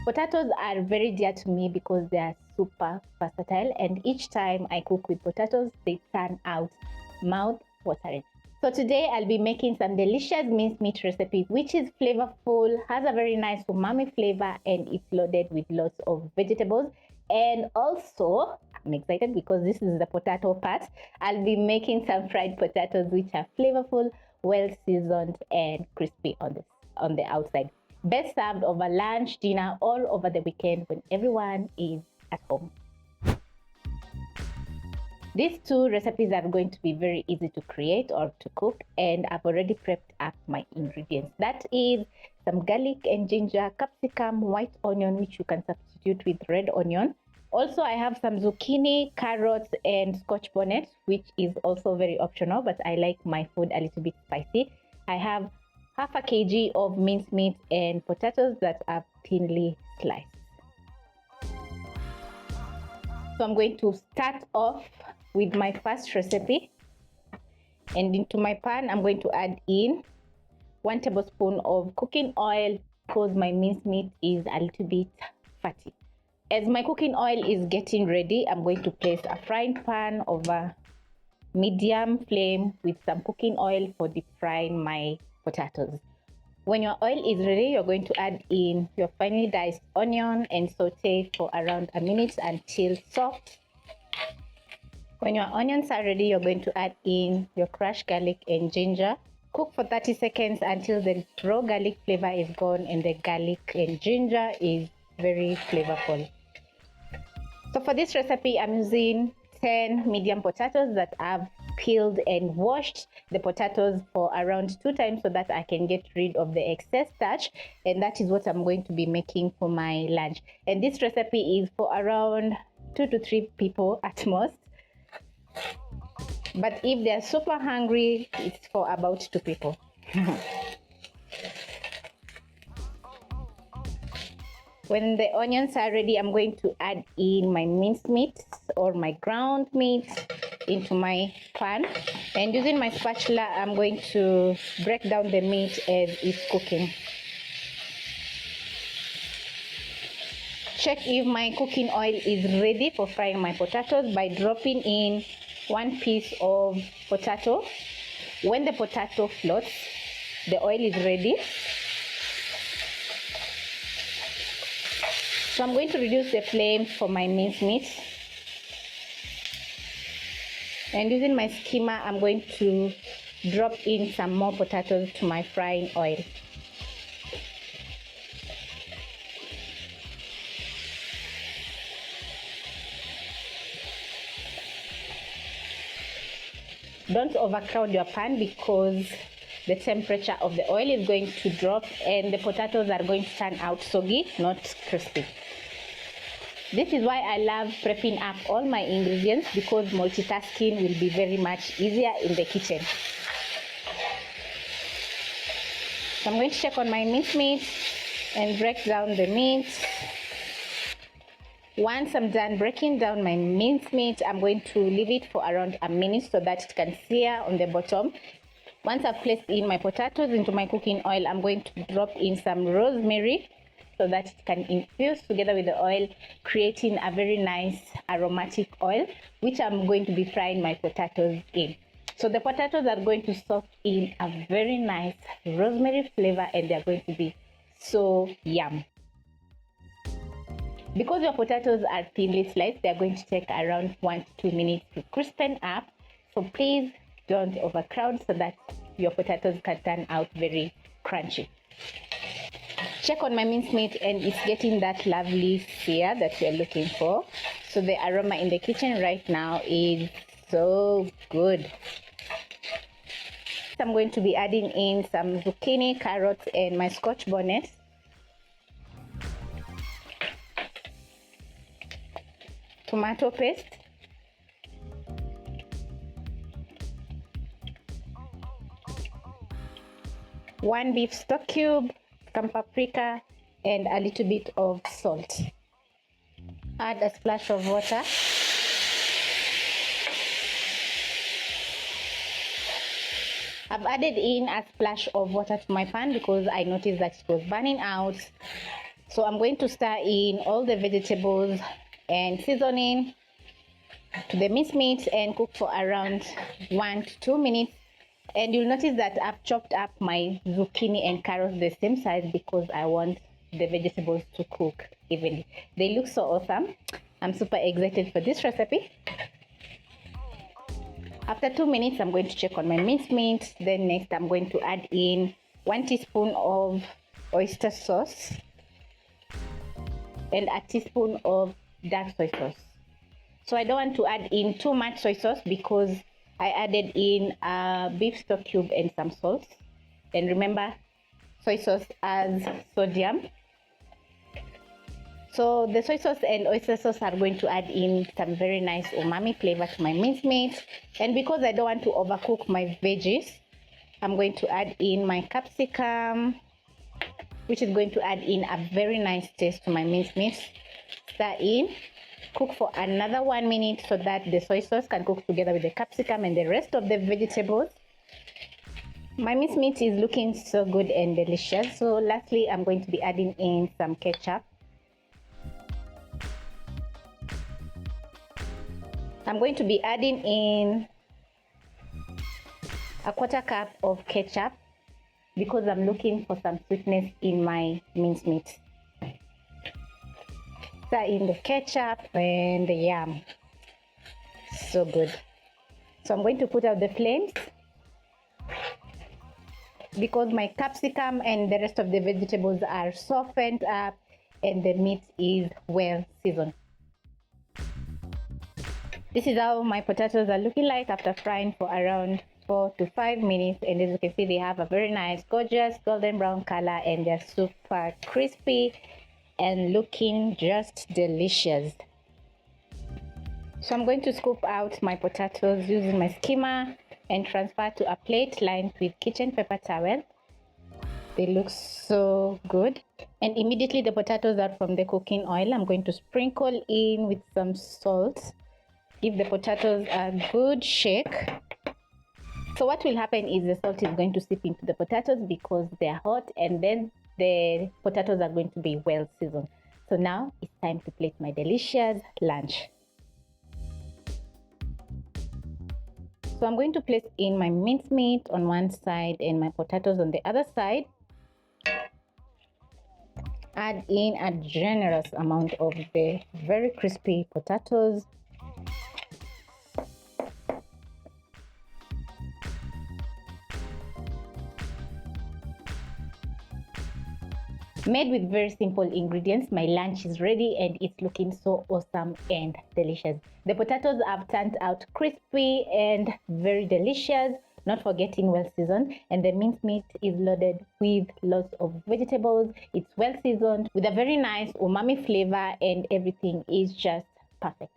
Potatoes are very dear to me because they are super versatile, and each time I cook with potatoes, they turn out mouth-watering. So today I'll be making some delicious minced meat recipe, which is flavorful, has a very nice umami flavor, and it's loaded with lots of vegetables. And also, I'm excited because this is the potato part. I'll be making some fried potatoes, which are flavorful, well seasoned, and crispy on the outside. Best served over lunch, dinner, all over the weekend when everyone is at home. These two recipes are going to be very easy to create or to cook, and I've already prepped up my ingredients. That is some garlic and ginger, capsicum, white onion, which you can substitute with red onion. Also, I have some zucchini, carrots, and Scotch Bonnet, which is also very optional, but I like my food a little bit spicy. I have half a kg of minced meat and potatoes that are thinly sliced. So I'm going to start off with my first recipe, and into my pan I'm going to add in 1 tablespoon of cooking oil because my minced meat is a little bit fatty. As my cooking oil is getting ready, I'm going to place a frying pan over medium flame with some cooking oil for deep frying my potatoes. When your oil is ready, you're going to add in your finely diced onion and saute for around a minute until soft. When your onions are ready, you're going to add in your crushed garlic and ginger. Cook for 30 seconds until the raw garlic flavor is gone and the garlic and ginger is very flavorful. So for this recipe, I'm using 10 medium potatoes that I've peeled and washed the potatoes for around 2 times so that I can get rid of the excess starch, and that is what I'm going to be making for my lunch. And this recipe is for around 2 to 3 people at most, but if they're super hungry, it's for about 2 people. When the onions are ready, I'm going to add in my minced meat or my ground meat into my pan, and using my spatula I'm going to break down the meat as it's cooking. Check if my cooking oil is ready for frying my potatoes by dropping in 1 piece of potato. When the potato floats, the oil is ready. So I'm going to reduce the flame for my minced meat, and using my skimmer I'm going to drop in some more potatoes to my frying oil. Don't overcrowd your pan because the temperature of the oil is going to drop and the potatoes are going to turn out soggy, not crispy. This is why I love prepping up all my ingredients, because multitasking will be very much easier in the kitchen. So I'm going to check on my minced meat and break down the meat. Once I'm done breaking down my minced meat, I'm going to leave it for around a minute so that it can sear on the bottom. Once I've placed in my potatoes into my cooking oil, I'm going to drop in some rosemary so that it can infuse together with the oil, creating a very nice aromatic oil, which I'm going to be frying my potatoes in. So the potatoes are going to soak in a very nice rosemary flavor, and they're going to be so yum. Because your potatoes are thinly sliced, they're going to take around 1 to 2 minutes to crispen up. So please don't overcrowd so that your potatoes can turn out very crunchy. Check on my minced meat and it's getting that lovely sear that we're looking for. So the aroma in the kitchen right now is so good. So I'm going to be adding in some zucchini, carrots, and my Scotch Bonnet. Tomato paste. One beef stock cube, some paprika, and a little bit of salt. Add a splash of water. I've added in a splash of water to my pan because I noticed that it was burning out. So I'm going to stir in all the vegetables and seasoning to the minced meat and cook for around 1 to 2 minutes. And you'll notice that I've chopped up my zucchini and carrots the same size because I want the vegetables to cook evenly. They look so awesome. I'm super excited for this recipe. After 2 minutes, I'm going to check on my minced meat. Then next, I'm going to add in 1 teaspoon of oyster sauce and a teaspoon of dark soy sauce. So I don't want to add in too much soy sauce because I added in a beef stock cube and some salt. And remember, soy sauce has sodium. So the soy sauce and oyster sauce are going to add in some very nice umami flavor to my minced meat. And because I don't want to overcook my veggies, I'm going to add in my capsicum, which is going to add in a very nice taste to my minced meat. Stir in, cook for another 1 minute so that the soy sauce can cook together with the capsicum and the rest of the vegetables. My minced meat is looking so good and delicious. So lastly, I'm going to be adding in some ketchup. I'm going to be adding in a 1/4 cup of ketchup because I'm looking for some sweetness in my minced meat. Stir in the ketchup and the yum. So good. So I'm going to put out the flames because my capsicum and the rest of the vegetables are softened up and the meat is well seasoned. This is how my potatoes are looking like after frying for around 4 to 5 minutes, and as you can see, they have a very nice gorgeous golden brown color and they're super crispy and looking just delicious. So I'm going to scoop out my potatoes using my skimmer and transfer to a plate lined with kitchen paper towel. They look so good. And immediately the potatoes are from the cooking oil, I'm going to sprinkle in with some salt. Give the potatoes a good shake. So what will happen is the salt is going to seep into the potatoes because they're hot, and then the potatoes are going to be well seasoned. So now it's time to plate my delicious lunch. So I'm going to place in my minced meat on one side and my potatoes on the other side. Add in a generous amount of the very crispy potatoes. Made with very simple ingredients, my lunch is ready and it's looking so awesome and delicious. The potatoes have turned out crispy and very delicious, not forgetting well seasoned, and the minced meat is loaded with lots of vegetables. It's well seasoned with a very nice umami flavor and everything is just perfect.